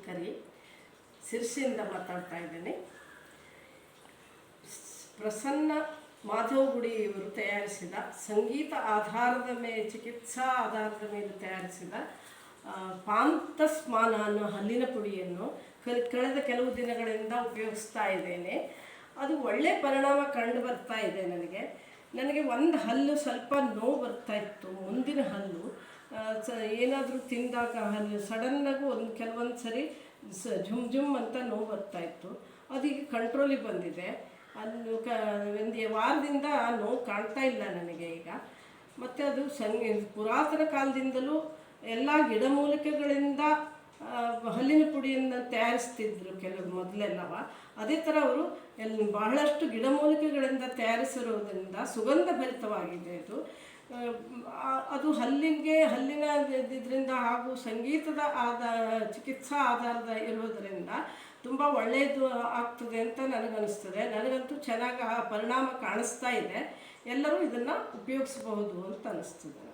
ಕರಿ, ಸಿರ್ಸಿಯಿಂದ ಮಾತಾಡ್ತಾ ಇದ್ದೀನಿ. ಪ್ರಸನ್ನ ಮಾಧವಗುಡಿ ಇವರು ತಯಾರಿಸಿದ ಸಂಗೀತ ಆಧಾರದ ಮೇಲೆ, ಚಿಕಿತ್ಸಾ ಆಧಾರದ ಮೇಲೆ ತಯಾರಿಸಿದ ಪಾಂತಸ್ಮಾನ ಅನ್ನೋ ಹಲ್ಲಿನ ಪುಡಿಯನ್ನು ಕಳೆದ ಕೆಲವು ದಿನಗಳಿಂದ ಉಪಯೋಗಿಸ್ತಾ ಇದ್ದೇನೆ. ಅದು ಒಳ್ಳೆಯ ಪರಿಣಾಮ ಕಂಡು ಬರ್ತಾ ಇದೆ. ನನಗೆ ಒಂದು ಹಲ್ಲು ಸ್ವಲ್ಪ ನೋವು ಬರ್ತಾಯಿತ್ತು, ಮುಂದಿನ ಹಲ್ಲು ಏನಾದರೂ ತಿಂದಾಗ ಹಲ್ಲು ಸಡನ್ನಾಗೂ ಕೆಲವೊಂದು ಸರಿ ಝುಮ್ ಝುಮ್ ಅಂತ ನೋವು ಬರ್ತಾಯಿತ್ತು. ಅದೀಗ ಕಂಟ್ರೋಲಿಗೆ ಬಂದಿದೆ. ಒಂದು ವಾರದಿಂದ ನೋವು ಕಾಣ್ತಾ ಇಲ್ಲ ನನಗೆ ಈಗ. ಮತ್ತು ಅದು ಪುರಾತನ ಕಾಲದಿಂದಲೂ ಎಲ್ಲ ಗಿಡಮೂಲಿಕೆಗಳಿಂದ ಹಲ್ಲಿನ ಪುಡಿಯನ್ನು ತಯಾರಿಸ್ತಿದ್ರು ಕೆಲವು ಮೊದಲೆಲ್ಲವ. ಅದೇ ಥರ ಅವರು ಬಹಳಷ್ಟು ಗಿಡಮೂಲಿಕೆಗಳಿಂದ ತಯಾರಿಸಿರೋದ್ರಿಂದ ಸುಗಂಧ ಭರಿತವಾಗಿದೆ ಅದು ಹಲ್ಲಿನ ಇದರಿಂದ ಹಾಗೂ ಸಂಗೀತದ ಚಿಕಿತ್ಸಾ ಆಧಾರದ ಇರೋದರಿಂದ ತುಂಬ ಒಳ್ಳೆಯದು ಆಗ್ತದೆ ಅಂತ ನನಗನ್ನಿಸ್ತದೆ. ನನಗಂತೂ ಚೆನ್ನಾಗಿ ಪರಿಣಾಮ ಕಾಣಿಸ್ತಾ ಇದೆ. ಎಲ್ಲರೂ ಇದನ್ನು ಉಪಯೋಗಿಸಬಹುದು ಅಂತ ಅನ್ನಿಸ್ತದೆ.